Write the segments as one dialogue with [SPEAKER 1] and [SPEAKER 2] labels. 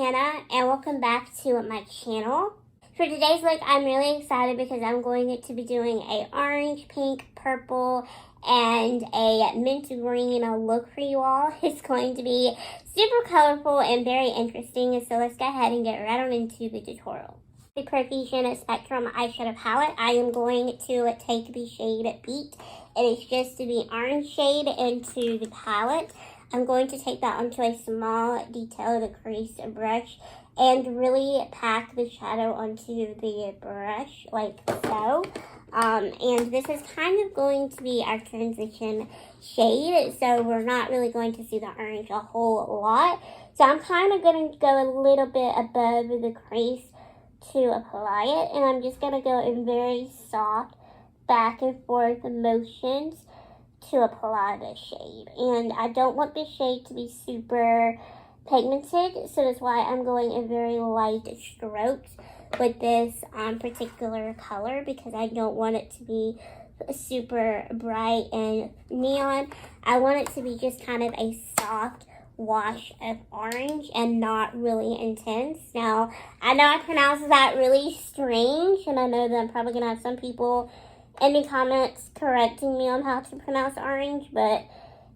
[SPEAKER 1] Hannah and welcome back to my channel. For today's look, I'm really excited because I'm going to be doing a orange, pink, purple, and a mint green look for you all. It's going to be super colorful and very interesting, so let's go ahead and get right on into the tutorial. The Profusion Spectrum eyeshadow palette, I am going to take the shade Beat. It is just the orange shade into the palette. I'm going to take that onto a small detailed crease brush and really pack the shadow onto the brush like so. And this is kind of going to be our transition shade, so we're not really going to see the orange a whole lot. So I'm kind of going to go a little bit above the crease to apply it, and I'm just going to go in very soft back and forth motions to apply the shade. And I don't want the shade to be super pigmented, so that's why I'm going in very light strokes with this particular color, because I don't want it to be super bright and neon. I want it to be just kind of a soft wash of orange and not really intense. Now, I know I pronounce that really strange, and I know that I'm probably gonna have some people in the comments correcting me on how to pronounce orange, but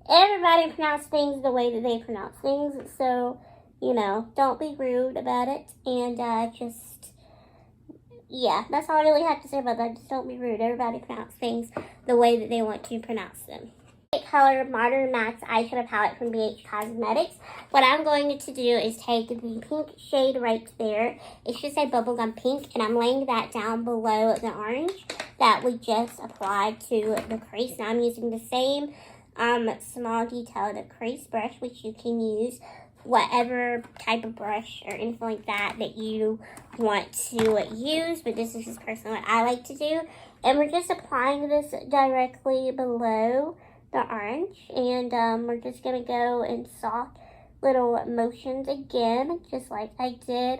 [SPEAKER 1] everybody pronounces things the way that they pronounce things, so, you know, don't be rude about it, and yeah, that's all I really have to say about that. Just don't be rude. Everybody pronounces things the way that they want to pronounce them. Color Modern Mattes eyeshadow palette from BH Cosmetics. What I'm going to do is take the pink shade right there. It's just a bubblegum pink, and I'm laying that down below the orange that we just applied to the crease. Now I'm using the same small detailed crease brush, which you can use whatever type of brush or anything like that that you want to use, but this is just personally what I like to do. And we're just applying this directly below the orange, and we're just gonna go in soft little motions again, just like I did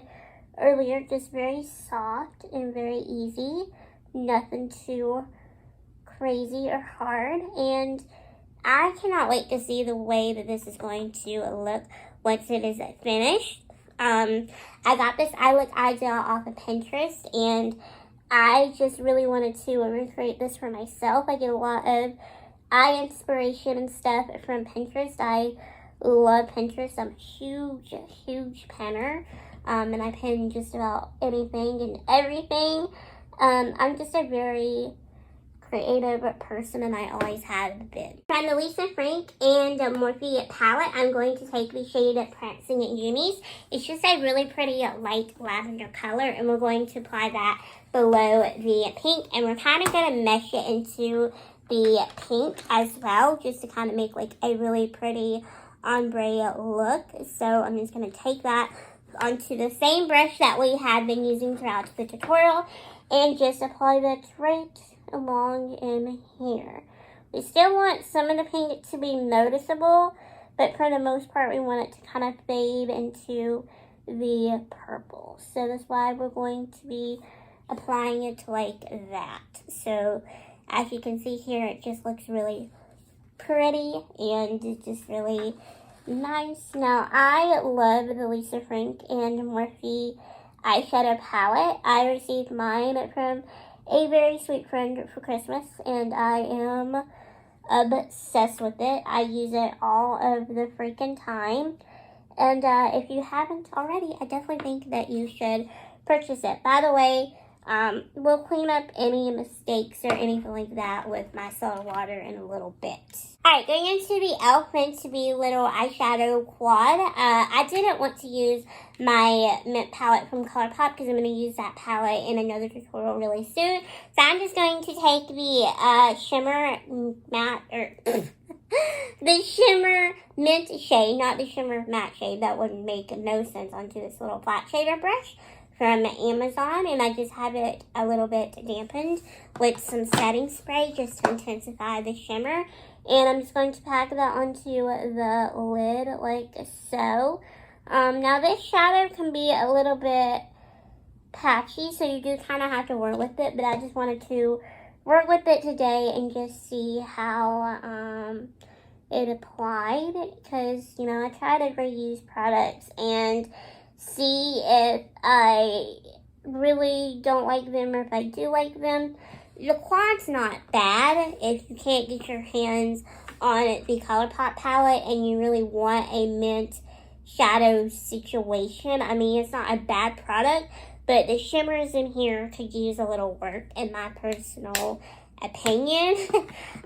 [SPEAKER 1] earlier, just very soft and very easy, nothing too crazy or hard. And I cannot wait to see the way that this is going to look once it is finished. I got this eye look idea off of Pinterest, and I just really wanted to recreate this for myself. I get a lot of eye inspiration and stuff from Pinterest. I love Pinterest. I'm a huge pinner, and I pin just about anything and everything. I'm just a very creative person, and I always have been. From the Lisa Frank and Morphe palette, I'm going to take the shade Prancing Unis. It's just a really pretty light lavender color, and we're going to apply that below the pink, and we're kind of going to mesh it into the pink as well, just to kind of make like a really pretty ombre look. So I'm just going to take that onto the same brush that we had been using throughout the tutorial and just apply that right along in here. We still want some of the pink to be noticeable, but for the most part we want it to kind of fade into the purple. So that's why we're going to be applying it like that. So as you can see here, it just looks really pretty and it's just really nice. Now, I love the Lisa Frank and Morphe eyeshadow palette. I received mine from a very sweet friend for Christmas, and I am obsessed with it. I use it all of the freaking time. And if you haven't already, I definitely think that you should purchase it. By the way, we'll clean up any mistakes or anything like that with my soda water in a little bit. Alright, going into the e.l.f. Mint to Be Little eyeshadow quad. I didn't want to use my mint palette from Colourpop because I'm going to use that palette in another tutorial really soon. So I'm just going to take the shimmer matte, or the shimmer mint shade, not the shimmer matte shade. That would make no sense onto this little flat shader brush from Amazon, and I just have it a little bit dampened with some setting spray just to intensify the shimmer. And I'm just going to pack that onto the lid like so. Now this shadow can be a little bit patchy, so you do kind of have to work with it, but I just wanted to work with it today and just see how it applied, because, you know, I try to reuse products, and see if I really don't like them or if I do like them. The quad's not bad if you can't get your hands on the Colourpop palette and you really want a mint shadow situation. I mean, it's not a bad product, but the shimmers in here could use a little work in my personal opinion.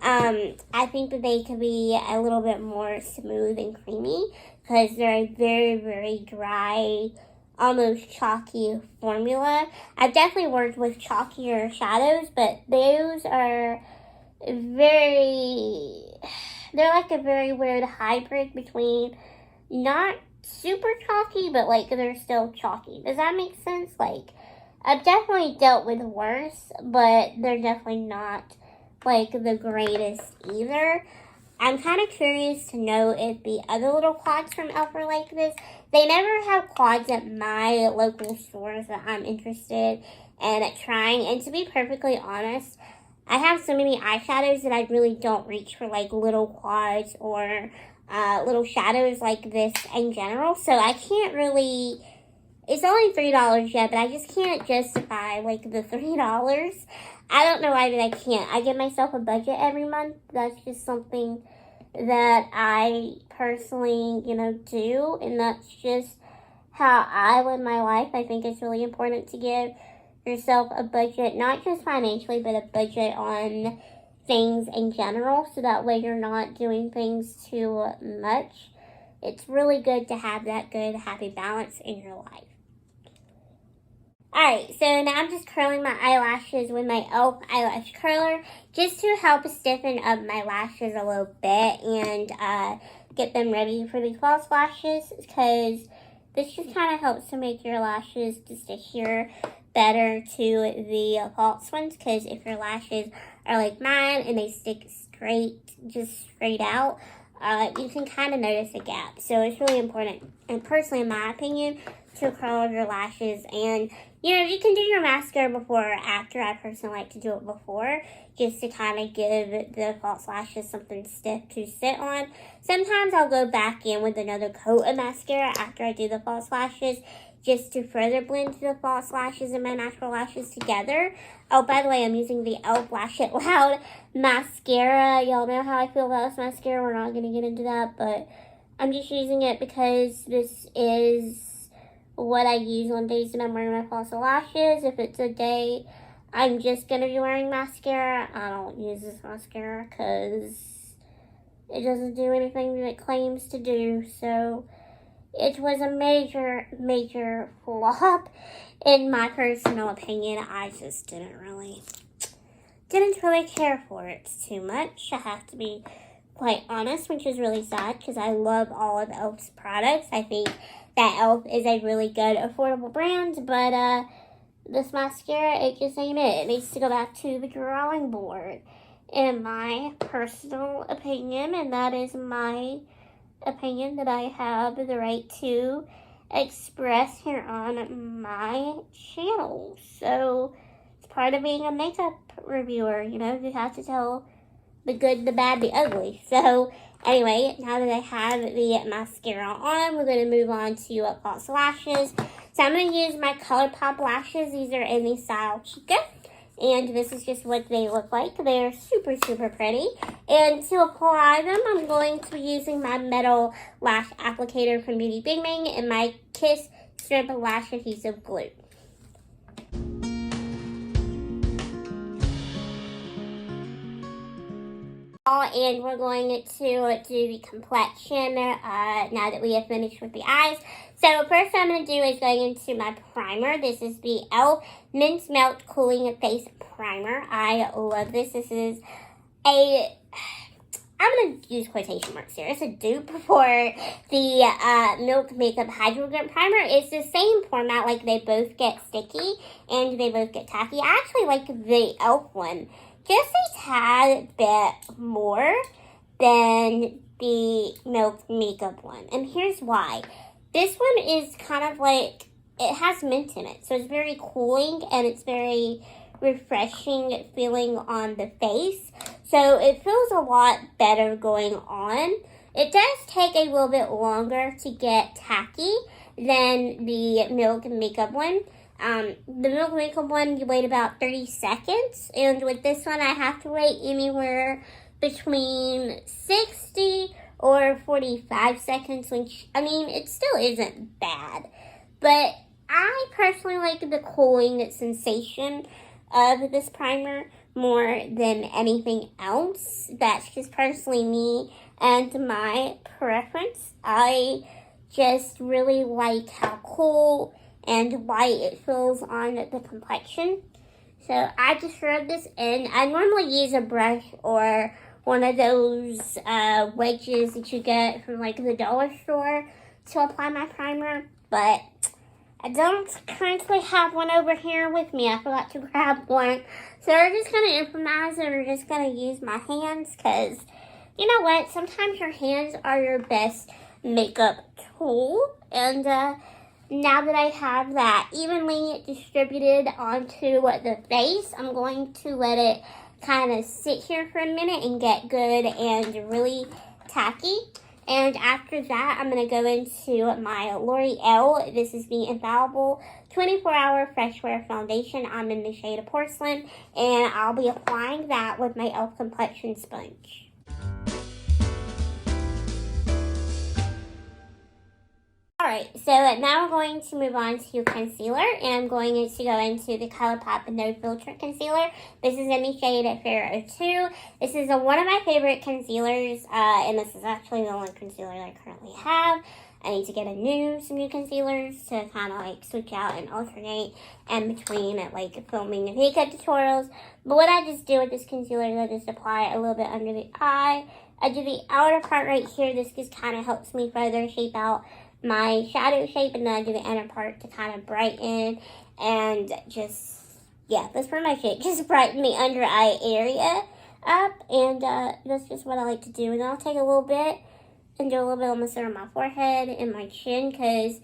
[SPEAKER 1] I think that they could be a little bit more smooth and creamy because they're a very, very dry, almost chalky formula. I've definitely worked with chalkier shadows, but those are they're like a very weird hybrid between not super chalky, but like they're still chalky. Does that make sense? Like, I've definitely dealt with worse, but they're definitely not like the greatest either. I'm kind of curious to know if the other little quads from e.l.f. are like this. They never have quads at my local stores that I'm interested in trying. And to be perfectly honest, I have so many eyeshadows that I really don't reach for like little quads or little shadows like this in general. So I can't really, it's only $3 yet, but I just can't justify like the $3. I don't know why that I can't. I give myself a budget every month. That's just something that I personally, do. And that's just how I live my life. I think it's really important to give yourself a budget, not just financially, but a budget on things in general. So that way you're not doing things too much. It's really good to have that good, happy balance in your life. Alright, so now I'm just curling my eyelashes with my e.l.f. eyelash curler just to help stiffen up my lashes a little bit and get them ready for the false lashes, because this just kind of helps to make your lashes just adhere better to the false ones, because if your lashes are like mine and they stick straight out, you can kind of notice a gap. So it's really important, and personally in my opinion, to curl your lashes. And you can do your mascara before or after. I personally like to do it before, just to kind of give the false lashes something stiff to sit on. Sometimes I'll go back in with another coat of mascara after I do the false lashes, just to further blend the false lashes and my natural lashes together. Oh, by the way, I'm using the e.l.f. Lash It Loud mascara. Y'all know how I feel about this mascara. We're not going to get into that, but I'm just using it because this is what I use on days that I'm wearing my false lashes. If it's a day I'm just going to be wearing mascara, I don't use this mascara because it doesn't do anything that it claims to do. So it was a major flop in my personal opinion. I just didn't really care for it too much. I have to be quite honest, which is really sad because I love all of e.l.f.'s products. I think that e.l.f. is a really good, affordable brand, but this mascara, it just ain't it. It needs to go back to the drawing board, in my personal opinion, and that is my opinion that I have the right to express here on my channel. So it's part of being a makeup reviewer, you have to tell the good, the bad, the ugly. So anyway, now that I have the mascara on, we're going to move on to false lashes. So I'm going to use my Colourpop lashes. These are in the style Chicka. And this is just what they look like. They're super, super pretty. And to apply them, I'm going to be using my metal lash applicator from Beauty Bing Bang and my Kiss Strip Lash Adhesive Glue. And we're going to do the complexion now that we have finished with the eyes. So first what I'm going to do is going into my primer. This is the e.l.f. Mint Melt Cooling Face Primer. I love this. This is I'm going to use quotation marks here. It's a dupe for the Milk Makeup Hydro Grip Primer. It's the same format, like they both get sticky and they both get tacky. I actually like the e.l.f. one just a tad bit more than the Milk Makeup one. And here's why. This one is kind of like, it has mint in it. So it's very cooling and it's very refreshing feeling on the face. So it feels a lot better going on. It does take a little bit longer to get tacky, than the Milk Makeup one. The Milk Makeup one, you wait about 30 seconds. And with this one, I have to wait anywhere between 60 or 45 seconds, which, I mean, it still isn't bad. But I personally like the cooling sensation of this primer more than anything else. That's just personally me and my preference. I just really like how cool and white it feels on the complexion. So I just rub this in. I normally use a brush or one of those wedges that you get from like the dollar store to apply my primer, but I don't currently have one over here with me. I forgot to grab one. So we're just going to improvise and we're just going to use my hands because, you know what, sometimes your hands are your best makeup tool. And now that I have that evenly distributed onto the face, I'm going to let it kind of sit here for a minute and get good and really tacky. And after that, I'm going to go into my L'Oreal. This is the Infallible 24-Hour Fresh Wear Foundation. I'm in the shade of Porcelain, and I'll be applying that with my e.l.f. Complexion Sponge. Alright, so now we're going to move on to concealer, and I'm going to go into the Colourpop No Filter Concealer. This is in the shade Fair 02. This is one of my favorite concealers, and this is actually the only concealer that I currently have. I need to get some new concealers to kind of like switch out and alternate in between like filming and makeup tutorials. But what I just do with this concealer is I just apply a little bit under the eye. I do the outer part right here. This just kind of helps me further shape out my shadow shape, and then I do the inner part to kind of brighten and just, yeah, that's pretty much it. Just brighten the under eye area up, and that's just what I like to do. And then I'll take a little bit and do a little bit on the center of my forehead and my chin, because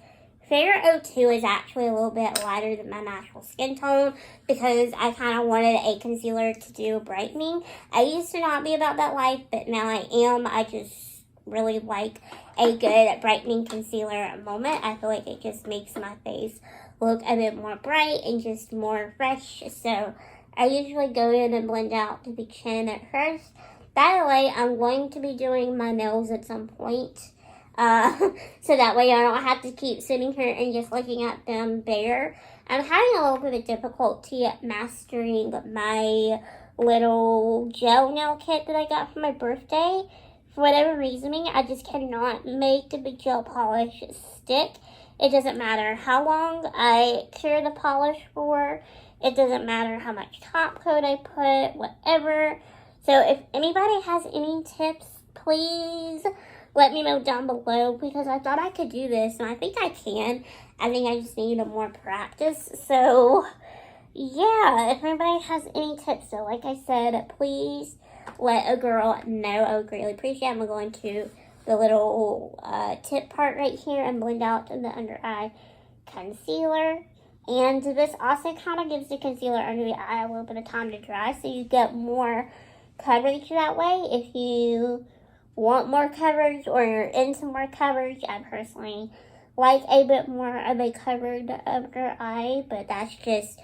[SPEAKER 1] Fair 02 is actually a little bit lighter than my natural skin tone, because I kind of wanted a concealer to do brightening. I used to not be about that life, but now I am. I just really like a good brightening concealer moment. I feel like it just makes my face look a bit more bright and just more fresh. So I usually go in and blend out to the chin at first. By the way, I'm going to be doing my nails at some point. So that way I don't have to keep sitting here and just looking at them bare. I'm having a little bit of difficulty at mastering my little gel nail kit that I got for my birthday. For whatever reasoning, I just cannot make the gel polish stick. It doesn't matter how long I cure the polish for. It doesn't matter how much top coat I put, whatever. So if anybody has any tips, please let me know down below, because I thought I could do this, and I think I can. I think I just need more practice. So yeah, if anybody has any tips, so like I said, please let a girl know. I would greatly appreciate it. I'm going to go into the little tip part right here and blend out the under eye concealer. And this also kind of gives the concealer under the eye a little bit of time to dry, so you get more coverage that way. If you want more coverage or you're into more coverage, I personally like a bit more of a covered under eye, but that's just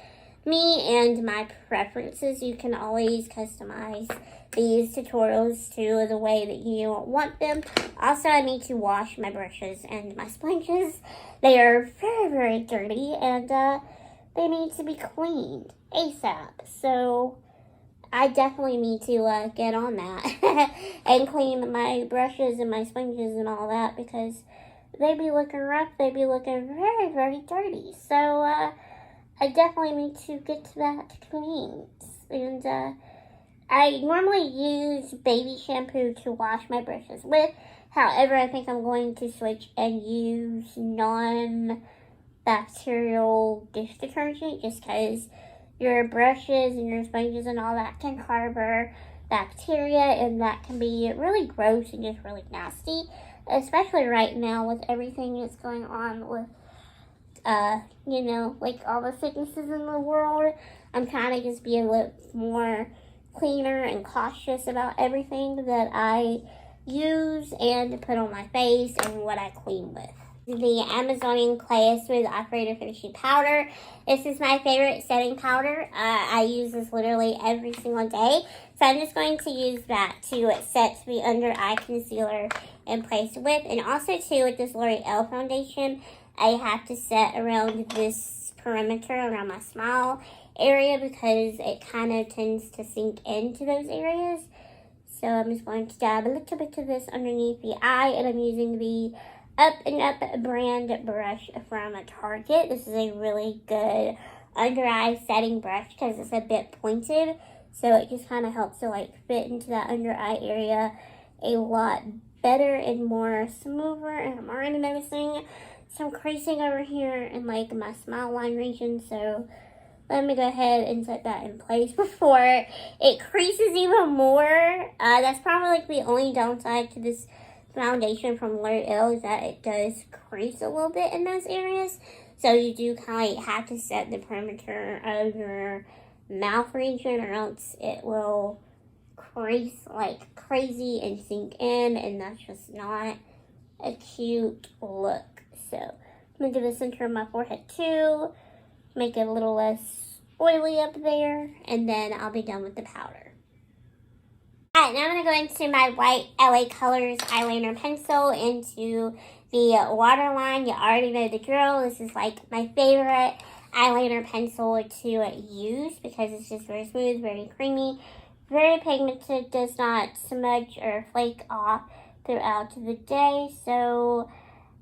[SPEAKER 1] me and my preferences. You can always customize these tutorials to the way that you want them. Also, I need to wash my brushes and my sponges. They are very, very dirty, and they need to be cleaned ASAP. So I definitely need to get on that and clean my brushes and my sponges and all that, because they be looking rough. They be looking very, very dirty. So I definitely need to get to that clean. And I normally use baby shampoo to wash my brushes with. However, I think I'm going to switch and use non-bacterial dish detergent, just because your brushes and your sponges and all that can harbor bacteria, and that can be really gross and just really nasty, especially right now with everything that's going on with you know, like all the sicknesses in the world. I'm trying to just be a little more cleaner and cautious about everything that I use and put on my face and what I clean with. the Amazonian Clay Smooth Operator Finishing Powder. This is my favorite setting powder. I use this literally every single day. So I'm just going to use that to set the under eye concealer in place with. And also too, with this L'Oreal foundation, I have to set around this perimeter around my smile area because it kind of tends to sink into those areas. So I'm just going to dab a little bit of this underneath the eye, and I'm using the Up and Up brand brush from Tarte. This is a really good under eye setting brush because it's a bit pointed, so it just kind of helps to like fit into that under eye area a lot better and more smoother. And I'm already noticing some creasing over here in like my smile line region, so let me go ahead and set that in place before it creases even more. That's probably like the only downside to this foundation from L'Oreal is that it does crease a little bit in those areas. So you do kind of have to set the perimeter of your mouth region or else it will crease like crazy and sink in, and that's just not a cute look. So I'm going to do the center of my forehead too. Make it a little less oily up there, and then I'll be done with the powder. Alright, now I'm going to go into my white LA Colors eyeliner pencil into the waterline. You already know the drill. This is like my favorite eyeliner pencil to use because it's just very smooth, very creamy, very pigmented, does not smudge or flake off throughout the day. So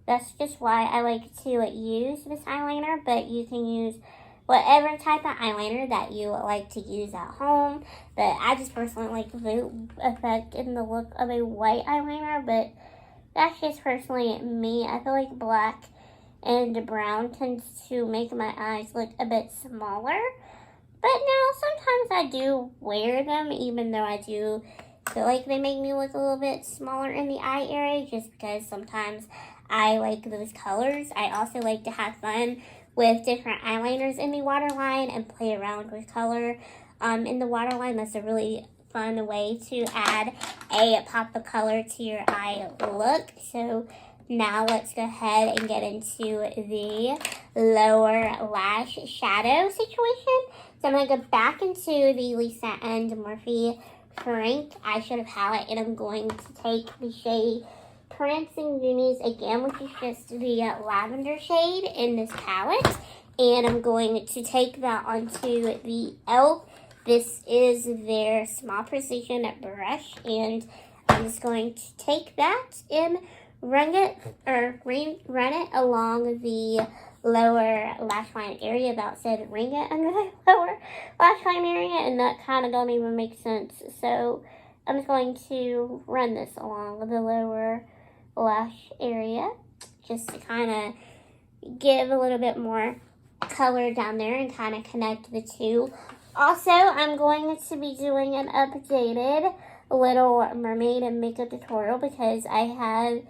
[SPEAKER 1] that's just why I like to use this eyeliner, but you can use whatever type of eyeliner that you like to use at home. But I just personally like the effect and the look of a white eyeliner, but that's just personally me. I feel like black and brown tends to make my eyes look a bit smaller. But now, sometimes I do wear them, even though I do feel like they make me look a little bit smaller in the eye area, just because sometimes I like those colors. I also like to have fun with different eyeliners in the waterline and play around with color in the waterline. That's a really fun way to add a pop of color to your eye look. So now let's go ahead and get into the lower lash shadow situation. So I'm going to go back into the Lisa and Morphe Frank eyeshadow palette, and I'm going to take the shade Prancing Goonies again, which is just the lavender shade in this palette, and I'm going to take that onto the e.l.f. This is their small precision brush, and I'm just going to take that and run it along the lower lash line area. About said ring it under the lower lash line area, and that kind of don't even make sense. So I'm just going to run this along the lower lash area just to kind of give a little bit more color down there and kind of connect the two. Also, I'm going to be doing an updated Little Mermaid and makeup tutorial because I have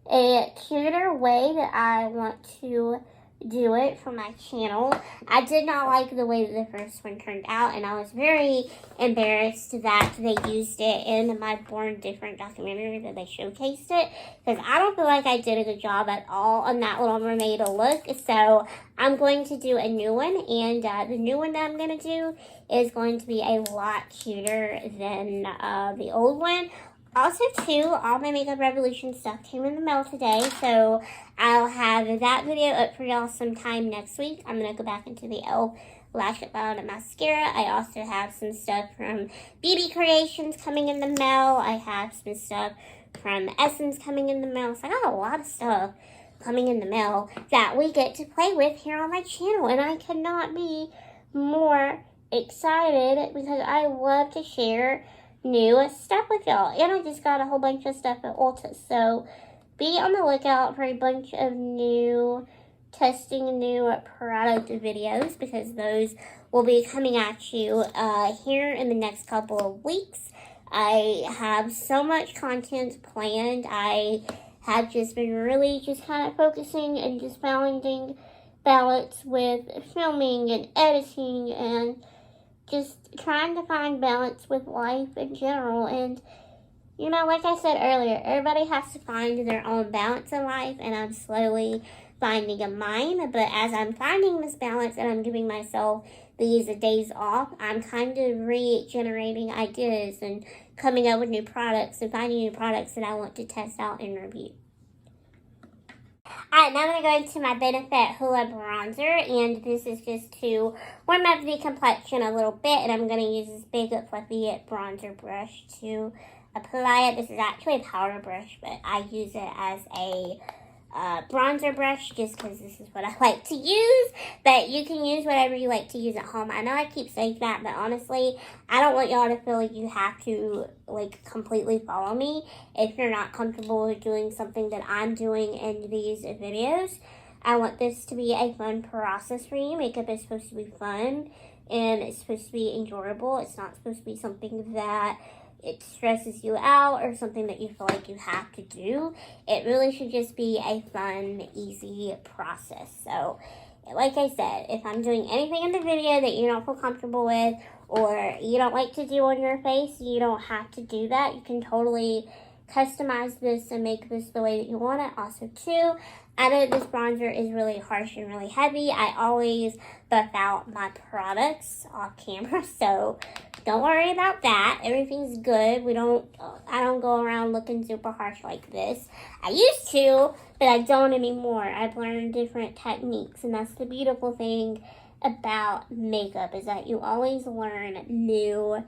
[SPEAKER 1] a cuter way that I want to do it for my channel. I did not like the way that the first one turned out, and I was very embarrassed that they used it in my Born Different documentary, that they showcased it, because I don't feel like I did a good job at all on that Little Mermaid look. So I'm going to do a new one, and the new one that I'm going to do is going to be a lot cuter than the old one. Also, too, all my Makeup Revolution stuff came in the mail today, so I'll have that video up for y'all sometime next week. I'm going to go back into the e.l.f. Lash Bound Mascara. I also have some stuff from Beauty Creations coming in the mail. I have some stuff from Essence coming in the mail. So I got a lot of stuff coming in the mail that we get to play with here on my channel, and I cannot be more excited because I love to share new stuff with y'all. And I just got a whole bunch of stuff at Ulta, so be on the lookout for a bunch of new testing new product videos because those will be coming at you here in the next couple of weeks. I have so much content planned. I have just been really just kind of focusing and just finding balance with filming and editing and just trying to find balance with life in general. And You know, like I said earlier, everybody has to find their own balance in life, and I'm slowly finding a mine. But as I'm finding this balance and I'm giving myself these days off, I'm kind of regenerating ideas and coming up with new products and finding new products that I want to test out and review. Alright, now I'm going to go into my Benefit Hoola bronzer, and this is just to warm up the complexion a little bit, and I'm going to use this big fluffy bronzer brush to apply it. This is actually a powder brush, but I use it as a bronzer brush just because this is what I like to use, but you can use whatever you like to use at home. I know I keep saying that, but honestly, I don't want y'all to feel like you have to like completely follow me if you're not comfortable with doing something that I'm doing in these videos. I want this to be a fun process for you. Makeup is supposed to be fun and it's supposed to be enjoyable. It's not supposed to be something that it stresses you out or something that you feel like you have to do. It really should just be a fun, easy process. So, like I said, if I'm doing anything in the video that you don't feel comfortable with or you don't like to do on your face, you don't have to do that. You can totally customize this and make this the way that you want it. Also, too, I know this bronzer is really harsh and really heavy. I always buff out my products off camera, so don't worry about that. Everything's good. I don't go around looking super harsh like this. I used to, but I don't anymore. I've learned different techniques, and that's the beautiful thing about makeup, is that you always learn new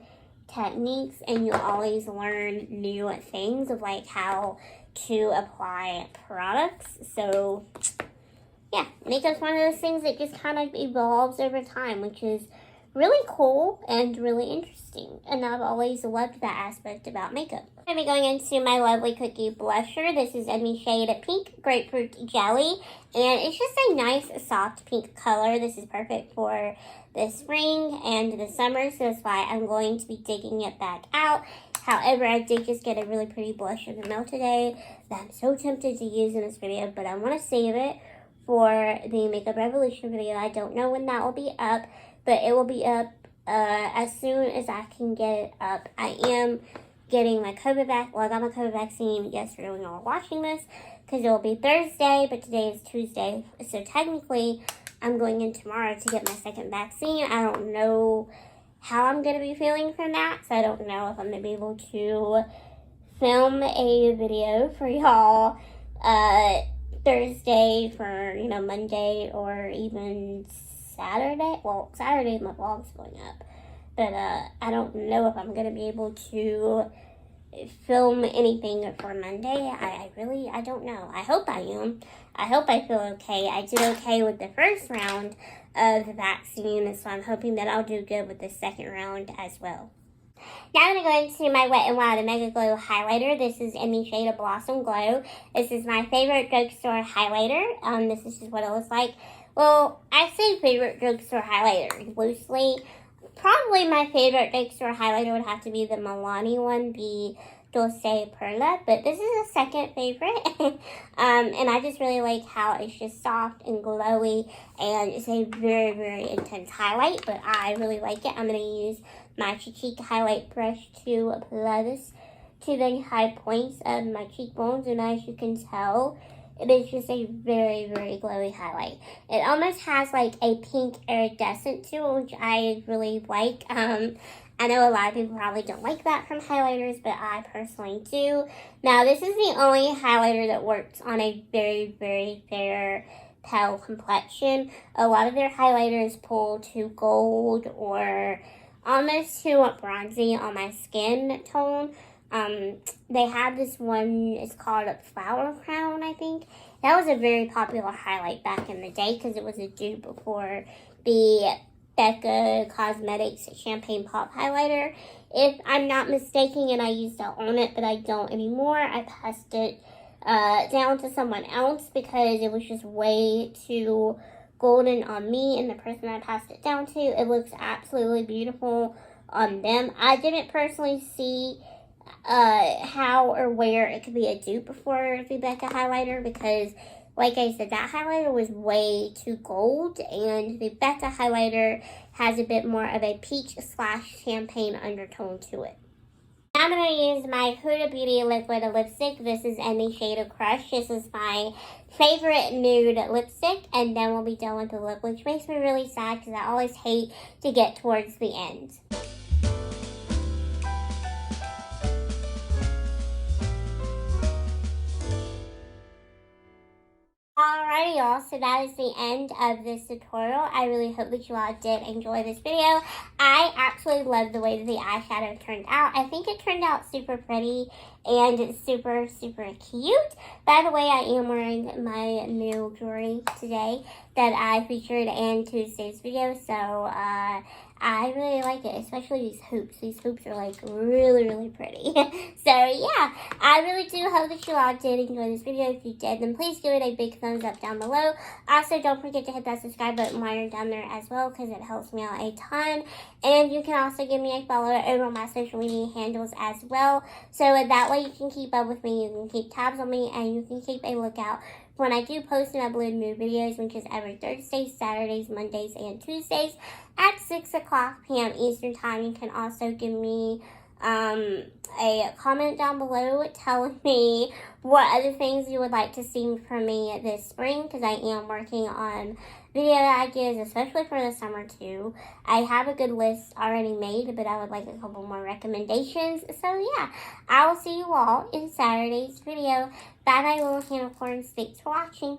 [SPEAKER 1] techniques and you always learn new things of like how to apply products. So yeah, makeup's one of those things that just kind of evolves over time, which is really cool and really interesting, and I've always loved that aspect about makeup. I'm going to be going into my lovely cookie blusher. This is in the shade Pink Grapefruit Jelly, and it's just a nice soft pink color. This is perfect for the spring and the summer, so that's why I'm going to be digging it back out. However, I did just get a really pretty blush in the mail today that I'm so tempted to use in this video, but I want to save it for the Makeup Revolution video. I don't know when that will be up, but it will be up as soon as I can get it up. I am getting my COVID vaccine. Well, I got my COVID vaccine yesterday when you were watching this, because it will be Thursday, but today is Tuesday. So technically, I'm going in tomorrow to get my second vaccine. I don't know how I'm going to be feeling from that, so I don't know if I'm going to be able to film a video for y'all Thursday for, Monday or even Saturday. Well, Saturday my vlog's going up, but I don't know if I'm going to be able to film anything for Monday. I don't know. I hope I am. I hope I feel okay. I did okay with the first round of the vaccine, so I'm hoping that I'll do good with the second round as well. Now I'm going to go into my Wet n Wild Mega Glow highlighter. This is in the shade of Blossom Glow. This is my favorite drugstore highlighter. This is just what it looks like. Well, I say favorite drugstore highlighter loosely. Probably my favorite drugstore highlighter would have to be the Milani one, the Dulce Perla, but this is a second favorite. And I just really like how it's just soft and glowy, and it's a very, very intense highlight, but I really like it. I'm going to use my cheek highlight brush to apply this to the high points of my cheekbones, and as you can tell, it is just a very, very glowy highlight. It almost has like a pink iridescent to it, which I really like. I know a lot of people probably don't like that from highlighters, but I personally do. Now, this is the only highlighter that works on a very, very fair pale complexion. A lot of their highlighters pull to gold or almost too bronzy on my skin tone. They have this one, it's called a Flower Crown, I think. That was a very popular highlight back in the day because it was a dupe for the Becca Cosmetics Champagne Pop highlighter. If I'm not mistaken, and I used to own it, but I don't anymore. I passed it down to someone else because it was just way too golden on me and the person I passed it down to. It looks absolutely beautiful on them. I didn't personally see how or where it could be a dupe for the Becca highlighter because, like I said, that highlighter was way too gold, and the Becca highlighter has a bit more of a peach/champagne undertone to it. Now I'm going to use my Huda Beauty Liquid Lipstick. This is in the shade of Crush. This is my favorite nude lipstick. And then we'll be done with the lip, which makes me really sad because I always hate to get towards the end. Alrighty y'all, so that is the end of this tutorial. I really hope that you all did enjoy this video. I absolutely love the way that the eyeshadow turned out. I think it turned out super pretty and super, super cute. By the way, I am wearing my new jewelry today that I featured in Tuesday's video, so I really like it, especially these hoops. These hoops are like really, really pretty. So yeah, I really do hope that you all did enjoy this video. If you did, then please give it a big thumbs up down below. Also, don't forget to hit that subscribe button while you're down there as well, because it helps me out a ton. And you can also give me a follow over my social media handles as well. So that way you can keep up with me, you can keep tabs on me, and you can keep a lookout when I do post and upload new videos, which is every Thursdays, Saturdays, Mondays, and Tuesdays at 6 o'clock p.m. Eastern Time. You can also give me a comment down below telling me what other things you would like to see from me this spring, because I am working on video ideas, especially for the summer too. I have a good list already made, but I would like a couple more recommendations. So yeah, I will see you all in Saturday's video. Bye bye, little unicorns. Thanks for watching.